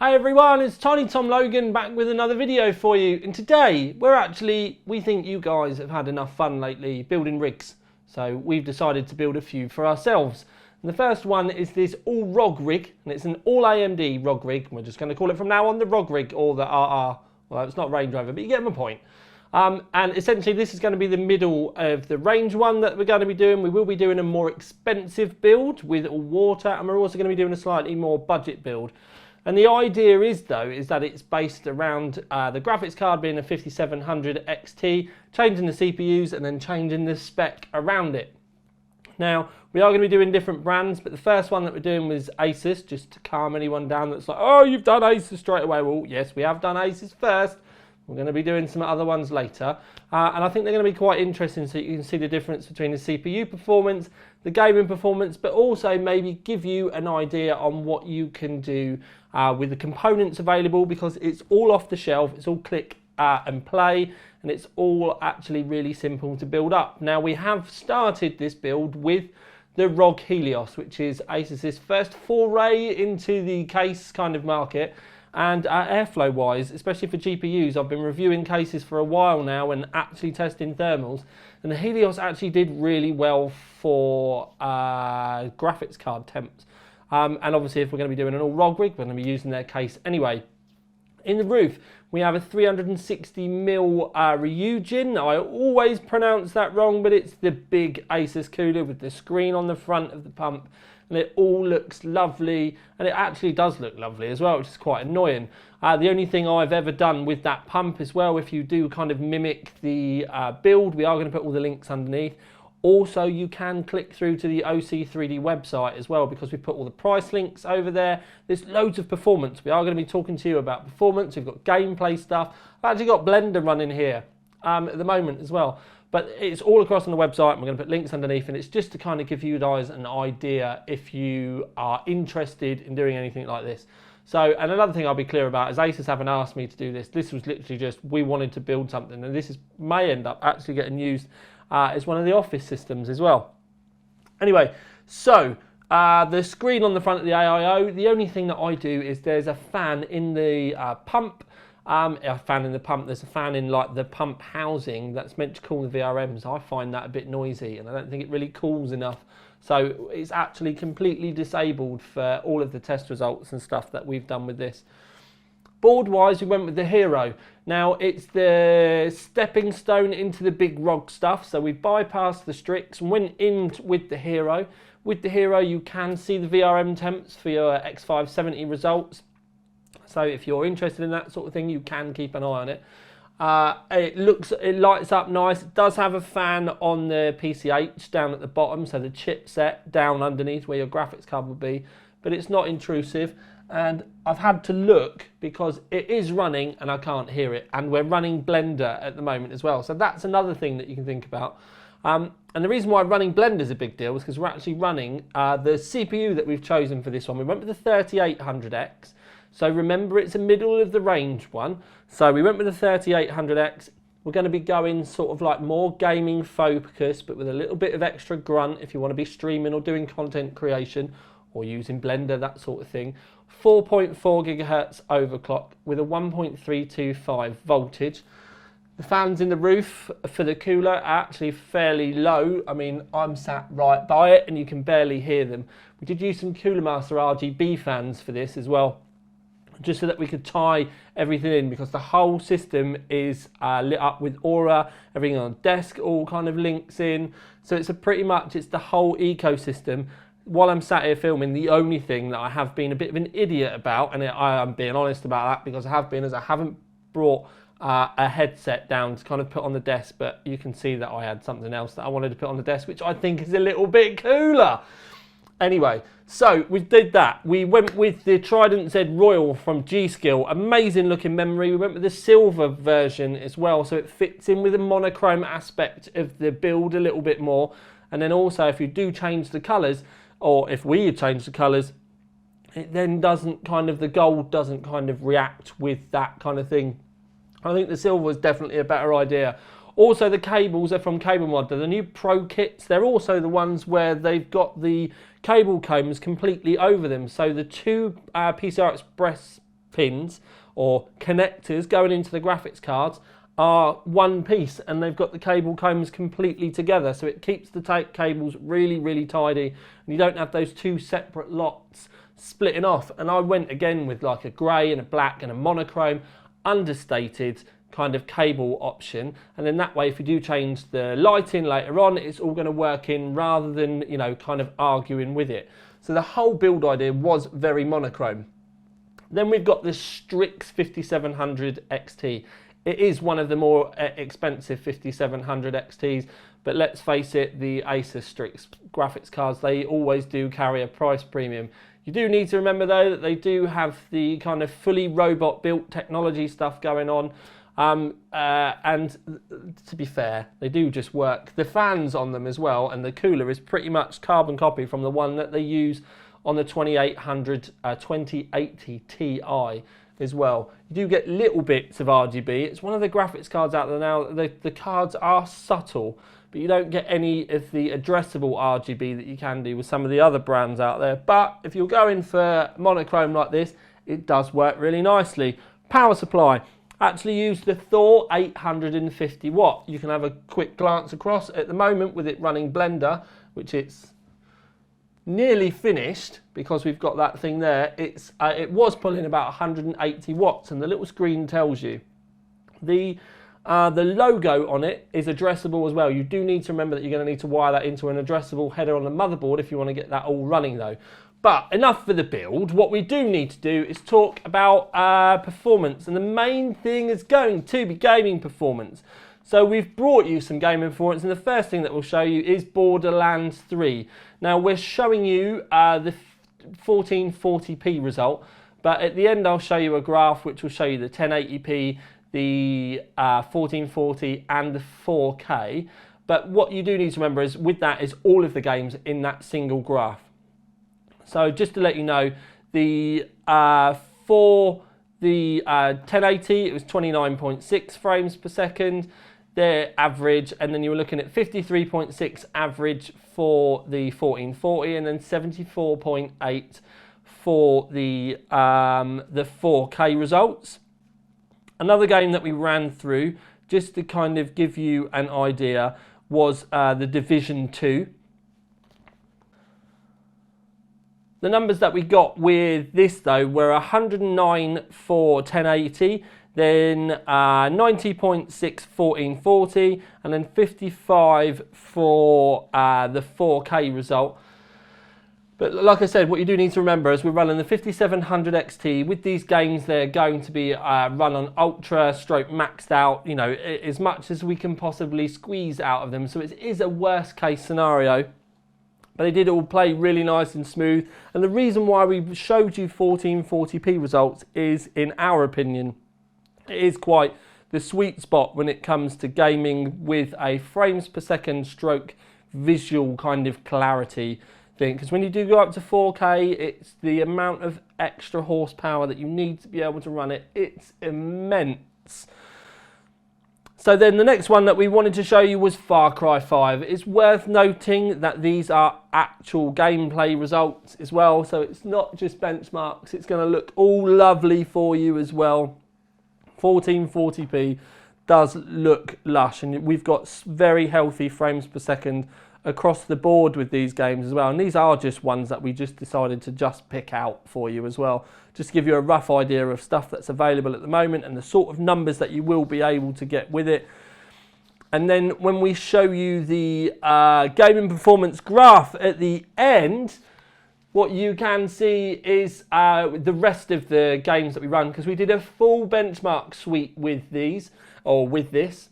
Hi everyone, it's Tiny Tom Logan back with another video for you. And today, we think you guys have had enough fun lately building rigs. So we've decided to build a few for ourselves. And the first one is this all-ROG rig, and it's an all-AMD ROG rig. We're just going to call it from now on the ROG rig, or the RR. Well, it's not Range Rover, but you get my point. And essentially this is going to be the middle of the range one that we're going to be doing. We will be doing a more expensive build with all water, and we're also going to be doing a slightly more budget build. And the idea is that it's based around the graphics card being a 5700 XT, changing the CPUs and then changing the spec around it. Now, we are going to be doing different brands, but the first one that we're doing was Asus, just to calm anyone down that's like, oh, you've done Asus straight away. Well, yes, we have done Asus first. We're going to be doing some other ones later. And I think they're going to be quite interesting, so you can see the difference between the CPU performance, the gaming performance, but also maybe give you an idea on what you can do with the components available, because it's all off the shelf, it's all click and play, and it's all actually really simple to build up. Now, we have started this build with the ROG Helios, which is Asus's first foray into the case kind of market. And airflow wise, especially for GPUs, I've been reviewing cases for a while now and actually testing thermals, and the Helios actually did really well for graphics card temps. And obviously if we're going to be doing an all ROG rig, we're going to be using their case anyway. In the roof, we have a 360mm Ryujin. I always pronounce that wrong, but it's the big Asus cooler with the screen on the front of the pump. And it all looks lovely, and it actually does look lovely as well, which is quite annoying. The only thing I've ever done with that pump as well, if you do kind of mimic the build, we are going to put all the links underneath. Also, you can click through to the OC3D website as well, because we put all the price links over there. There's loads of performance. We are going to be talking to you about performance. We've got gameplay stuff. I've actually got Blender running here at the moment as well. But it's all across on the website, and we're going to put links underneath, and it's just to kind of give you guys an idea if you are interested in doing anything like this. So, and another thing I'll be clear about is Asus haven't asked me to do this. This was literally just, we wanted to build something, and this may end up actually getting used as one of the office systems as well. Anyway, so the screen on the front of the AIO, the only thing that I do is there's a fan in the pump. A fan in the pump, there's a fan in like the pump housing that's meant to cool the VRMs. I find that a bit noisy, and I don't think it really cools enough. So it's actually completely disabled for all of the test results and stuff that we've done with this. Board wise, we went with the Hero. Now, it's the stepping stone into the big ROG stuff. So we bypassed the Strix and went in with the Hero. With the Hero, you can see the VRM temps for your X570 results. So if you're interested in that sort of thing, you can keep an eye on it. It lights up nice. It does have a fan on the PCH down at the bottom, so the chipset down underneath where your graphics card would be, but it's not intrusive. And I've had to look because it is running and I can't hear it, and we're running Blender at the moment as well. So that's another thing that you can think about. And the reason why running Blender is a big deal is because we're actually running the CPU that we've chosen for this one. We went with the 3800X. So remember, it's a middle of the range one. So we went with the 3800X. We're going to be going sort of like more gaming focus, but with a little bit of extra grunt if you want to be streaming or doing content creation or using Blender, that sort of thing. 4.4 gigahertz overclock with a 1.325 voltage. The fans in the roof for the cooler are actually fairly low. I mean, I'm sat right by it and you can barely hear them. We did use some Cooler Master RGB fans for this as well, just so that we could tie everything in, because the whole system is lit up with Aura, everything on the desk all kind of links in. So it's it's the whole ecosystem. While I'm sat here filming, the only thing that I have been a bit of an idiot about, and I am being honest about that because I have been, is I haven't brought a headset down to kind of put on the desk, but you can see that I had something else that I wanted to put on the desk, which I think is a little bit cooler. Anyway, so we did that. We went with the Trident Z Royal from Gskill. Amazing looking memory. We went with the silver version as well, so it fits in with the monochrome aspect of the build a little bit more. And then also, if you do change the colours, or if we change the colours, it then doesn't kind of, the gold doesn't kind of react with that kind of thing. I think the silver is definitely a better idea. Also, the cables are from Cable Mod. They're the new Pro kits. They're also the ones where they've got the cable combs completely over them. So the two PCI Express pins or connectors going into the graphics cards are one piece, and they've got the cable combs completely together, so it keeps the cables really tidy, and you don't have those two separate lots splitting off. And I went again with like a grey and a black and a monochrome understated kind of cable option, and then that way if you do change the lighting later on, it's all going to work in rather than, you know, kind of arguing with it. So the whole build idea was very monochrome. Then we've got the Strix 5700 XT. It is one of the more expensive 5700 XTs, but let's face it, the Asus Strix graphics cards, they always do carry a price premium. You do need to remember though that they do have the kind of fully robot built technology stuff going on, and to be fair, they do just work. The fans on them as well, and the cooler is pretty much carbon copy from the one that they use on the 2080 Ti as well. You do get little bits of RGB. It's one of the graphics cards out there now. The cards are subtle, but you don't get any of the addressable RGB that you can do with some of the other brands out there. But if you're going for monochrome like this, it does work really nicely. Power supply. Actually use the Thor 850 watt. You can have a quick glance across at the moment with it running Blender, which it's nearly finished because we've got that thing there. It was pulling about 180 watts, and the little screen tells you. The logo on it is addressable as well. You do need to remember that you're going to need to wire that into an addressable header on the motherboard if you want to get that all running though. But enough for the build. What we do need to do is talk about performance, and the main thing is going to be gaming performance. So we've brought you some gaming performance, and the first thing that we'll show you is Borderlands 3. Now we're showing you the 1440p result, but at the end I'll show you a graph which will show you the 1080p, the 1440 and the 4K. But what you do need to remember is with that is all of the games in that single graph. So just to let you know, for the 1080 it was 29.6 frames per second, their average, and then you were looking at 53.6 average for the 1440, and then 74.8 for the 4K results. Another game that we ran through, just to kind of give you an idea, was the Division 2. The numbers that we got with this though were 109 for 1080, then 90.6 1440, and then 55 for the 4K result. But like I said, what you do need to remember is we're running the 5700 XT. With these games, they're going to be run on ultra stroke maxed out, you know, as much as we can possibly squeeze out of them. So it is a worst case scenario. But they did all play really nice and smooth. And the reason why we showed you 1440p results is, in our opinion, it is quite the sweet spot when it comes to gaming with a frames per second stroke visual kind of clarity thing. Because when you do go up to 4K, it's the amount of extra horsepower that you need to be able to run it. It's immense. So then the next one that we wanted to show you was Far Cry 5. It's worth noting that these are actual gameplay results as well, so it's not just benchmarks. It's going to look all lovely for you as well. 1440p does look lush, and we've got very healthy frames per second across the board with these games as well. And these are just ones that we just decided to just pick out for you as well, just to give you a rough idea of stuff that's available at the moment and the sort of numbers that you will be able to get with it. And then when we show you the gaming performance graph at the end, what you can see is the rest of the games that we run, because we did a full benchmark suite with these, or with this.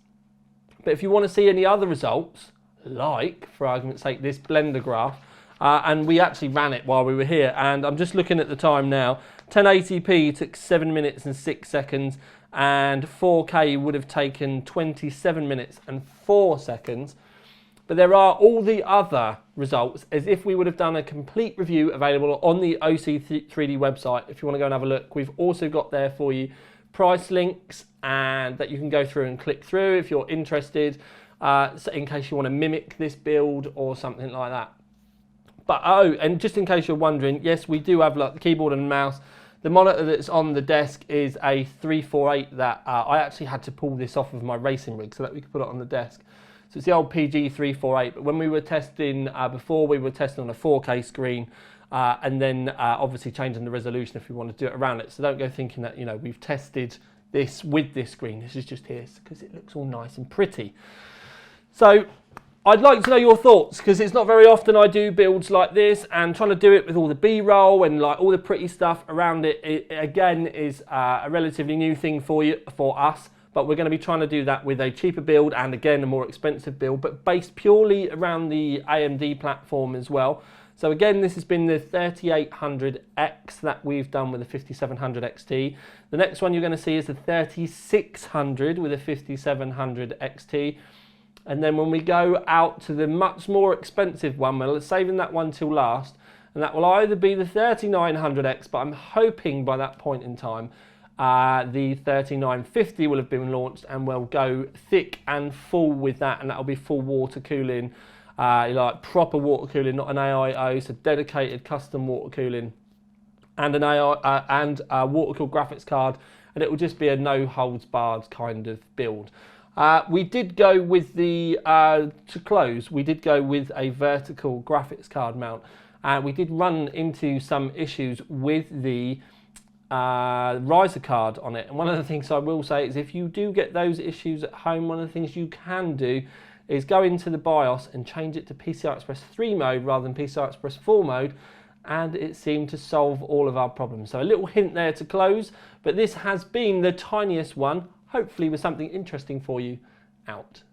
But if you want to see any other results, like, for argument's sake, this Blender graph, and we actually ran it while we were here, and I'm just looking at the time now. 1080p took 7 minutes and 6 seconds, and 4K would have taken 27 minutes and 4 seconds. But there are all the other results, as if we would have done a complete review available on the OC3D website. If you want to go and have a look, we've also got there for you price links, and that you can go through and click through if you're interested, so in case you want to mimic this build or something like that. But and just in case you're wondering, yes, we do have like the keyboard and mouse. The monitor that's on the desk is a 348 that I actually had to pull this off of my racing rig so that we could put it on the desk. So it's the old PG 348, but when we were testing before, we were testing on a 4K screen and then obviously changing the resolution if we want to do it around it. So don't go thinking that, you know, we've tested this with this screen. This is just here because it looks all nice and pretty. So I'd like to know your thoughts, because it's not very often I do builds like this, and trying to do it with all the B-roll and like all the pretty stuff around it, again is a relatively new thing for us. But we're going to be trying to do that with a cheaper build and again a more expensive build, but based purely around the AMD platform as well. So again, this has been the 3800X that we've done with the 5700 XT. The next one you're going to see is the 3600 with a 5700 XT. And then when we go out to the much more expensive one, we're saving that one till last, and that will either be the 3900X, but I'm hoping by that point in time the 3950 will have been launched, and we'll go thick and full with that, and that'll be full water cooling, like proper water cooling, not an AIO, so dedicated custom water cooling, and an water cooled graphics card, and it will just be a no holds barred kind of build. We did go with the, to close, we did go with a vertical graphics card mount, and we did run into some issues with the riser card on it. And one of the things I will say is if you do get those issues at home, one of the things you can do is go into the BIOS and change it to PCI Express 3 mode rather than PCI Express 4 mode, and it seemed to solve all of our problems. So a little hint there to close, but this has been the tiniest one, hopefully with something interesting for you, out.